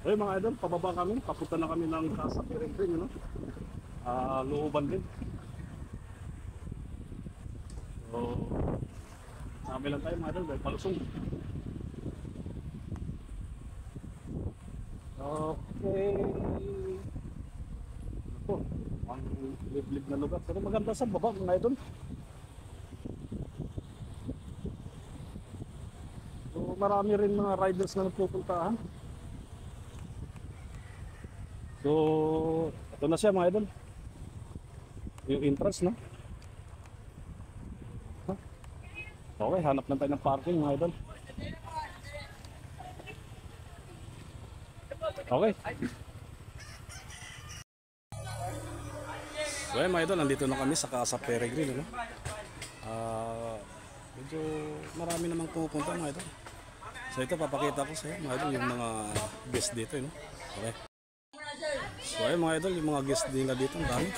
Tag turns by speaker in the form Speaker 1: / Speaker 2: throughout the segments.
Speaker 1: Ay mga idol, pababa kami, papunta na kami ng Casa Peregrine, Looban din. So, sabi lang tayo mga idol, dahil palusong. Okay. Ito, ang liblib na lugar. Pero maganda sa baba mga idol. So, marami rin mga riders na nagpupuntahan. So, ito na siya mga idol. Yung entrance, no? Okay, hanap lang tayo ng parking mga idol. Okay. So, mga idol, nandito na kami sa Casa Peregrine, no? Medyo marami namang pumupunta mga idol. So, ito papakita ko sa iyo mga idol yung mga guest dito, no? Okay. So ayun mga idol, yung mga guest din na dito, ang dami.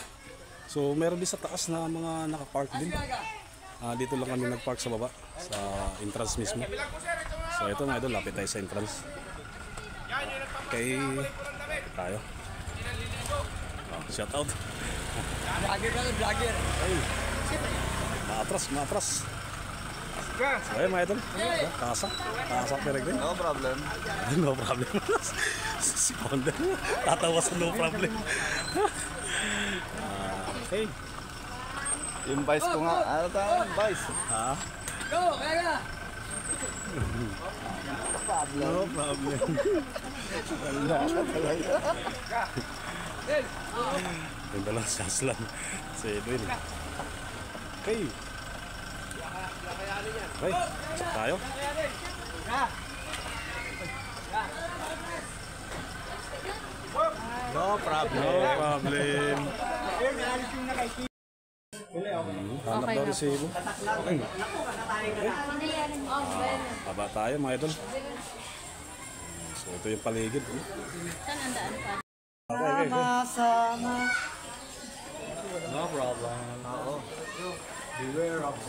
Speaker 1: So meron din sa taas na mga nakapark din. Dito lang kami nagpark sa baba, sa entrance mismo. So ito mga idol, lapit tayo sa entrance. Okay, tayo. Shout out.
Speaker 2: Vlogger ka, vlogger.
Speaker 1: Ay, maatras. So ayun mga idol, Casa Peregrine.
Speaker 2: No problem.
Speaker 1: No problem. Si Ponda tatawa sa no problem. Okay.
Speaker 2: Yung vice ko nga. Ano tayo? Vice.
Speaker 1: Ha?
Speaker 2: Go, kaya!
Speaker 1: No problem. Wala. Ganda lang si Aslan. Si Edwin. Okay. Okay, check tayo.
Speaker 2: No problem.
Speaker 1: No problem. Hanap daw resibo. Baba tayo mga idol. So ito yung paligid.
Speaker 3: Saan ang daan pa?
Speaker 1: Okay.
Speaker 2: No problem. Oo. Beware of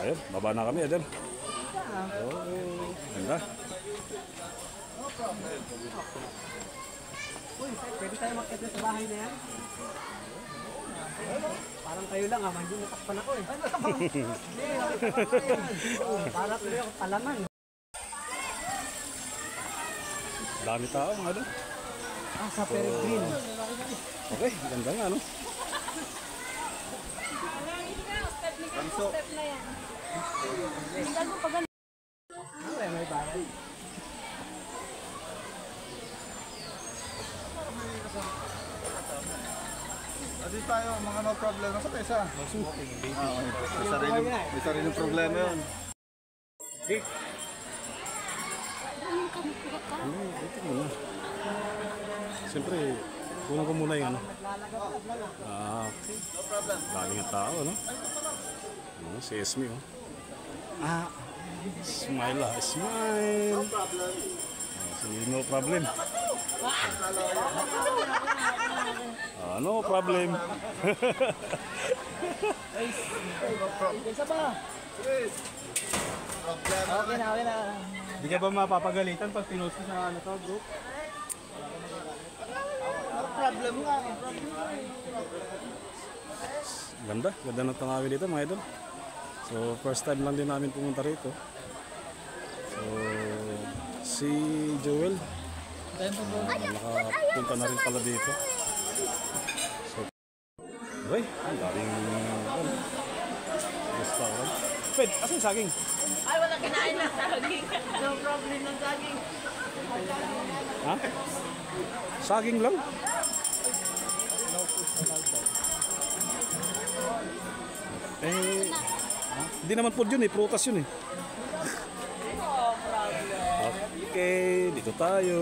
Speaker 1: Ayun, baba na kami idol. Ganda.
Speaker 4: Uy, pwede tayo makita sa bahay na yan? Parang kayo lang ha, hindi natakpan ako eh. Para tuloy ako palaman.
Speaker 1: Dami tao mga idol.
Speaker 4: Sa Peregrine.
Speaker 1: Okay, ganda nga no.
Speaker 3: Step na yan. Tingnan mo pa ganun.
Speaker 4: May bahay.
Speaker 2: Dito tayo, mga no problem. Nasa tayo isa? May sariling problema yun.
Speaker 1: Ito muna. Siyempre, kunan ko muna yung ano. Okay. Dami nga tao, no? Si Esme, oh. Smile smile. No problem. No problem. No problem.
Speaker 4: Isa pa. Okay na.
Speaker 1: Hindi ka ba mapapagalitan pag pinost mo sa ano to, group?
Speaker 4: Problem nga.
Speaker 1: Ganda ng tanawin dito mga idol. So first time lang din namin pumunta rito. So si Joel nakapunta na rin pala dito. So okay, ang daming restaurant. Pwede, asan yung saging?
Speaker 3: Ay, wala kinain na saging. No problem ng saging.
Speaker 1: Ha? Saging lang? Hindi naman po yun prutas yun Okay, dito tayo.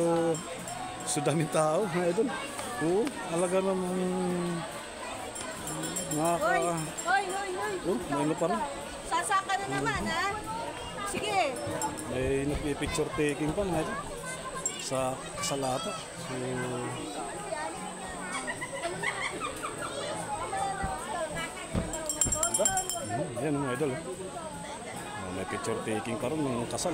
Speaker 1: So daming tao, mga idol. Oo, alaga namang
Speaker 3: Hoy!
Speaker 1: may ano pa rin.
Speaker 3: Sasaka na naman, ha? Sige.
Speaker 1: May nagpi-picture taking pa, mga idol. Sa lata. So Ayan mga idol. May picture taking pa rin ng kasal.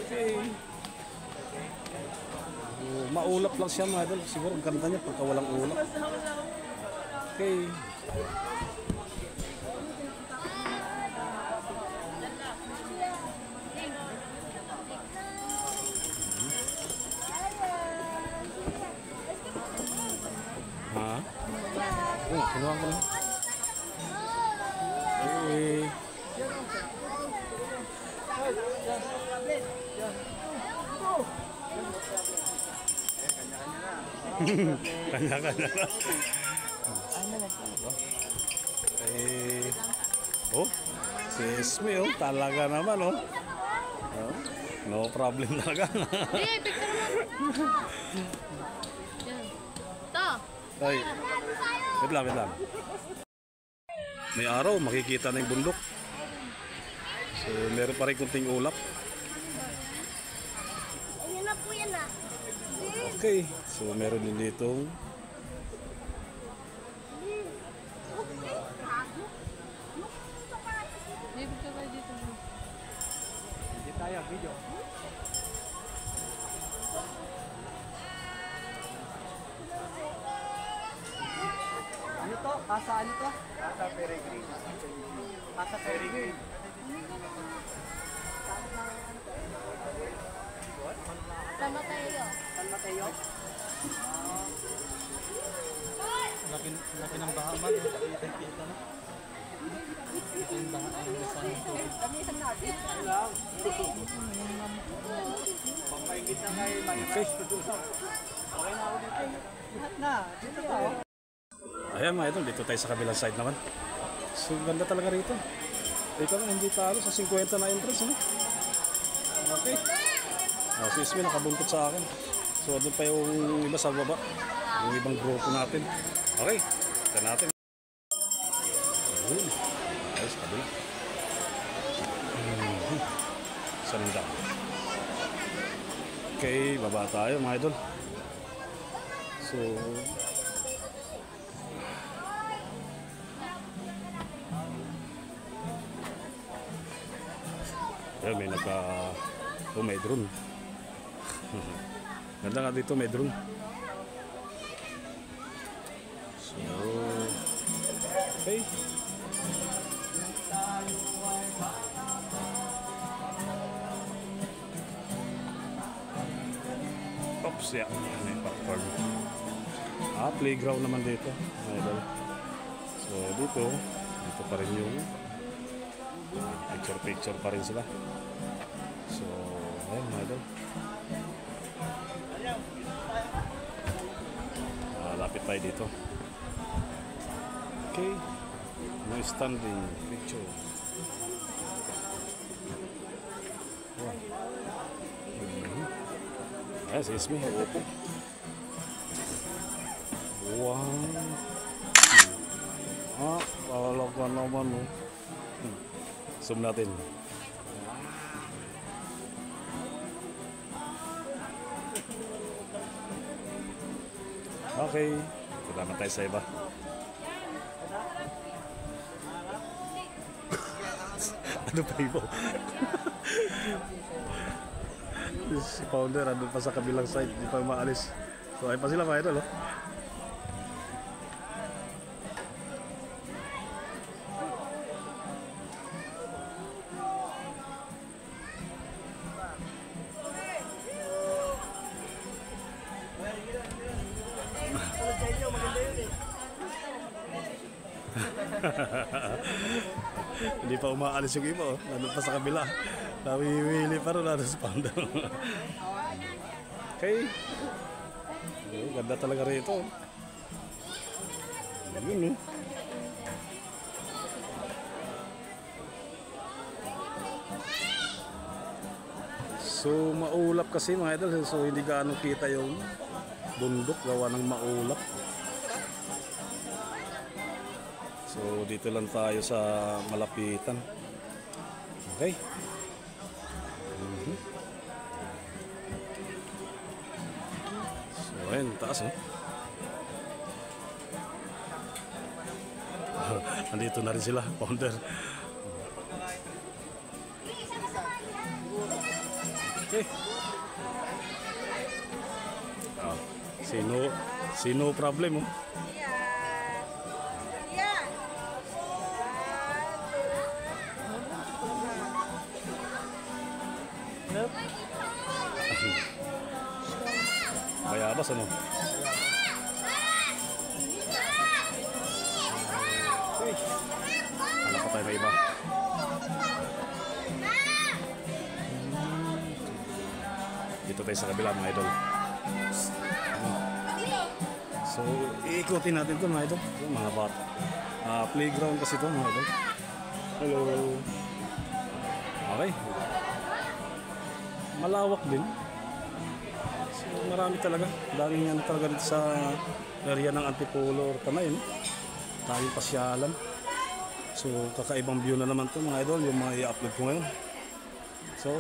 Speaker 1: Okay. Maulap lang siya mga idol. Siguro ang ganda niya pagka walang ulap. Okay. Ha? Oh, kinuha ko lang. Okay. Kanya-kanya na. Eh, oh, si Esme, oh, talaga naman, oh. Oh, no problem talaga.
Speaker 3: Hey, picture mo. Yan. Ito.
Speaker 1: Ay, wait lang, wait lang. May araw, makikita na yung bundok. So, meron pa rin kunting ulap.
Speaker 3: Ayun na po yan ah.
Speaker 1: Okay, so meron din ditong
Speaker 4: Hindi tayo, video. Ano to? Kasa ano to? Kasa Peregrine. Kasa Peregrine.
Speaker 3: San Mateo.
Speaker 4: San Mateo? Laki ng baha man. Kita na. Laki ng baha. Kami isang natin. Lang. Pagpaingit na kayo.
Speaker 1: okay.
Speaker 4: Okay na ako dito. Lahat na. Dito tayo.
Speaker 1: Ayan mga idol, dito tayo sa kabilang side naman. So, ganda talaga rito. Ito na, hindi talo sa 50 na entrance, no? Okay. Oh, si Ismi nakabuntot sa akin. So, doon pa yung iba sa baba. Yung ibang grupo natin. Okay, ito natin. Ayun. Ayos, kabila. Sanindang. Okay, baba tayo mga idol. So, ayun, may may drone. Ganda nga dito, may drone. So, okay. Oops, yeah. May popcorn. Playground naman dito. So, dito pa rin yung picture pa rin sila. So, ayun mga idol. Lapit tayo dito. Okay. No standing picture. Wow. Ayan, si Ismi. Wow. Talaga naman, no. Zoom natin. Okay. Salamat tayo sa iba. Ano pa ibo? Si founder, andun pa sa kabilang side. Hindi pa maalis. So, ay pa sila mga idol, oh. Hindi pa umaalis yung iba, oh. Nandun pa sa kabila. Nawiwili pa rin, nandun sa panda. Okay. Ganda talaga rito. Yun, oh. So, maulap kasi mga idol. So, hindi gaano kita yung bundok gawa ng maulap. So, dito lang tayo sa malapitan. Okay. So, ayun, taas, eh. Nandito na rin sila, founder. Okay. Ah, sino problem oh? Bayabas ano? Okay. Alam pa tayo na iba. Dito tayo sa kabila mga idol. So, iikutin natin ito mga idol. Ito, mga bata. Playground kasi ito mga idol. Hello. Okay. Malawak din. So, marami talaga. Daming yan talaga dito sa area ng Antipolo or Tanay. No? Tayong pasyalan. So, kakaibang view na naman ito mga idol. Yung mga i-upload ko ngayon. So,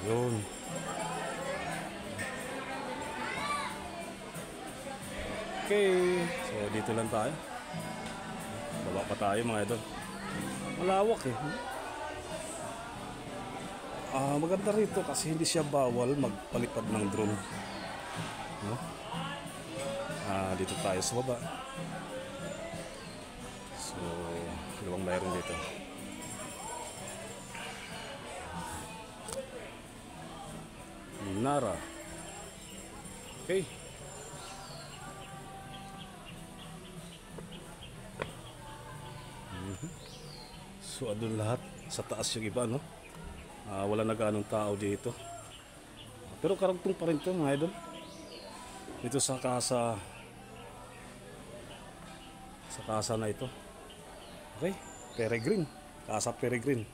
Speaker 1: yun. Okay. So, dito lang tayo. Baba pa tayo mga idol. Malawak eh. Maganda rito kasi hindi siya bawal magpalipad ng drone. No? Dito tayo sa baba. So, dalawang mayroon dito. Nara. Okay. So, doon lahat sa taas yung iba, no? Wala na ganong tao dito. Pero karagtong pa rin ito, mga idol. Dito sa kasa na ito. Okay, Peregrine. Kasa Peregrine.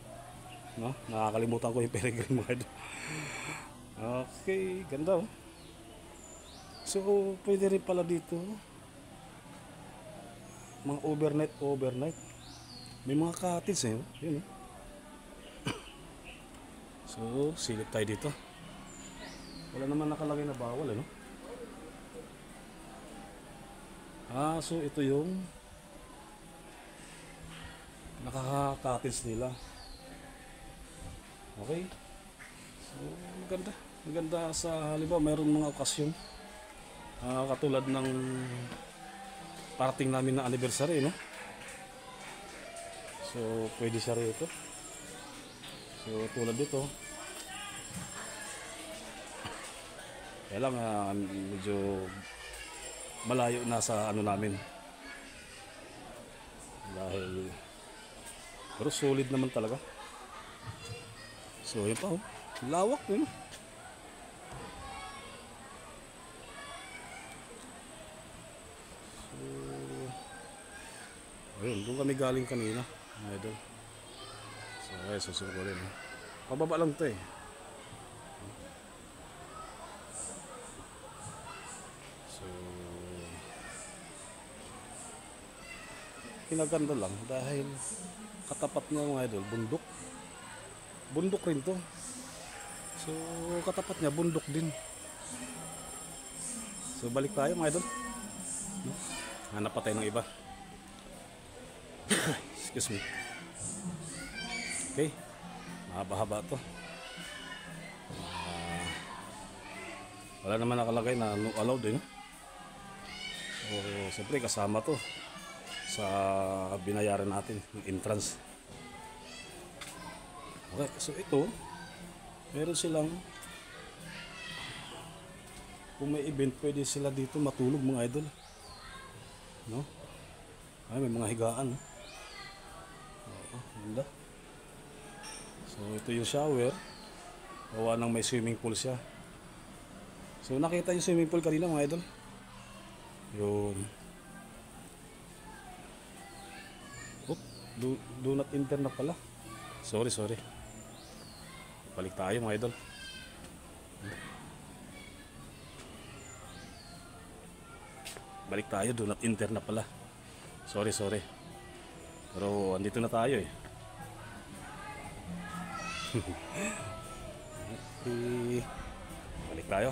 Speaker 1: No? Nakakalimutan ko yung Peregrine, mga idol. Okay, ganda oh. So, pwede rin pala dito mga overnight. May mga cottage eh. Yun eh. So, silip tayo dito. Wala naman nakalagay na bawal, ano? So ito yung nakaka-cottage nila. Okay. So, maganda. Maganda sa halimbawa, mayroon mga okasyon. Katulad ng parating namin na anniversary, no? So, pwede siya rito. So, tulad dito. Kaya lang, medyo malayo na sa ano namin. Dahil, pero solid naman talaga. So, yun pa oh. Lawak yun. So, ayun, doon kami galing kanina. Idol. So, okay, susunod ko rin. Pababa lang ito eh. So, pinaganda lang dahil katapat niya mga idol, bundok. Bundok rin to. So, katapat niya, bundok din. So, balik tayo mga idol. Hanap pa tayo ng iba. Excuse me. Okay. Mahaba-haba to. Wala naman nakalagay na no allowed eh. So, siyempre kasama to sa binayaran natin ng entrance. Okay, so ito meron silang kung may event pwede sila dito matulog mga idol. No? Ay, may mga higaan. Ganda. So ito yung shower. Gawa ng may swimming pool siya. So nakita yung swimming pool kanina mga idol. Yun. Do not enter na pala. Sorry. Balik tayo mga idol. Balik tayo, do not enter na pala. Sorry. Pero andito na tayo eh. Okay. Balik tayo.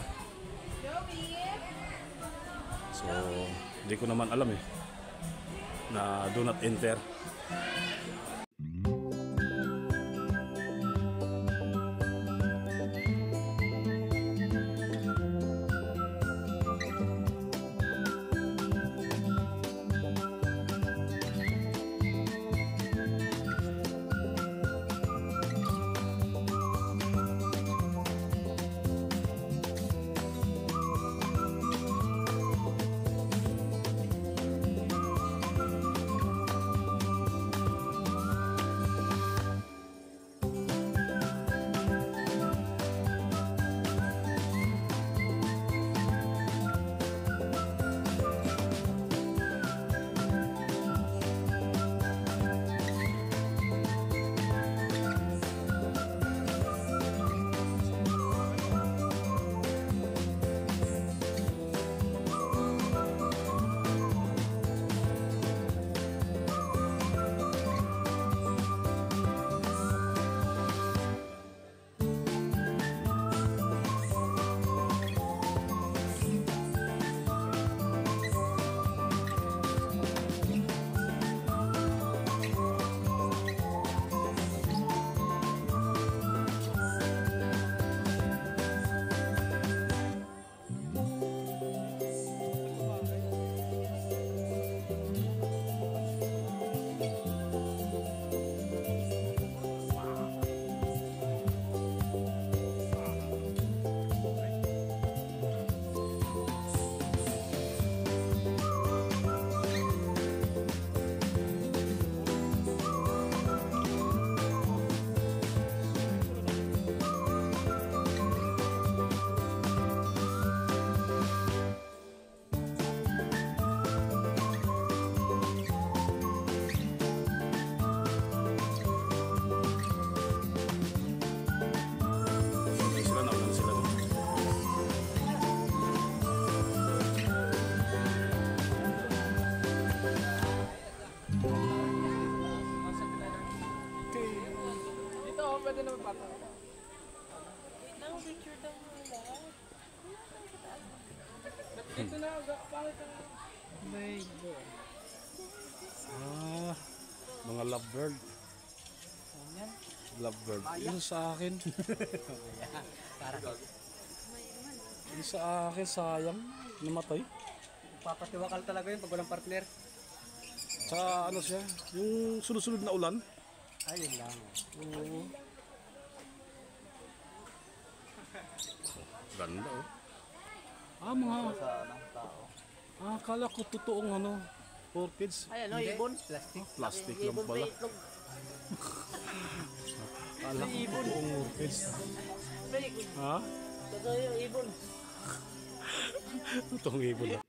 Speaker 1: So, hindi ko naman alam eh na do not enter.
Speaker 4: Pwede naman papa.
Speaker 3: Nang picture daw mo lahat.
Speaker 4: Dito na, bakit ang... Maygo.
Speaker 1: Mga lovebird.
Speaker 4: Yan.
Speaker 1: Lovebird. Yung sa akin. Yung sa akin, sayang. Namatay.
Speaker 4: Papatiwakal talaga yun pag walang partner.
Speaker 1: Sa ano siya, yung sunod-sunod na ulan.
Speaker 4: Ayun lang.
Speaker 1: Oo. Ganda oh. Mga
Speaker 2: tao.
Speaker 1: akala ko totoong ano, orchids.
Speaker 3: Ay, ano, ibon?
Speaker 4: Plastic.
Speaker 1: Plastic lang pala. Akala ko totoong orchids.
Speaker 3: Very good.
Speaker 1: Ha?
Speaker 3: Totoo yung ibon.
Speaker 1: Totoong ibon.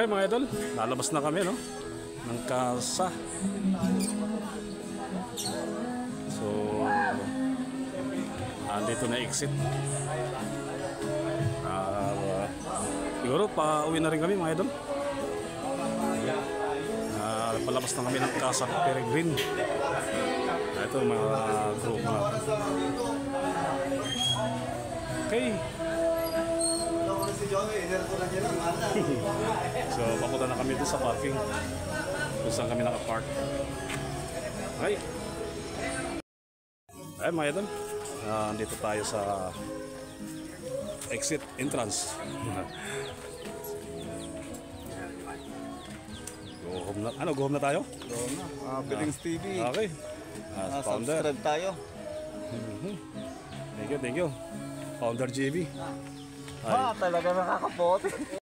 Speaker 1: Okay mga idol, lalabas na kami no ng casa. So andito na exit. Siguro pa uwi na rin kami mga idol. Palabas na kami ng Casa Peregrine. Ito mga group natin. Okay. So papunta na kami doon sa parking kung saan kami nakapark. Okay. Ay mga idol, dito tayo sa exit entrance. Go home na. Ano, go home na tayo?
Speaker 2: Doon na. Billings TV.
Speaker 1: Okay. Founder.
Speaker 2: Subscribe tayo.
Speaker 1: Thank you, thank you. Founder JB.
Speaker 2: Talaga nakakapote.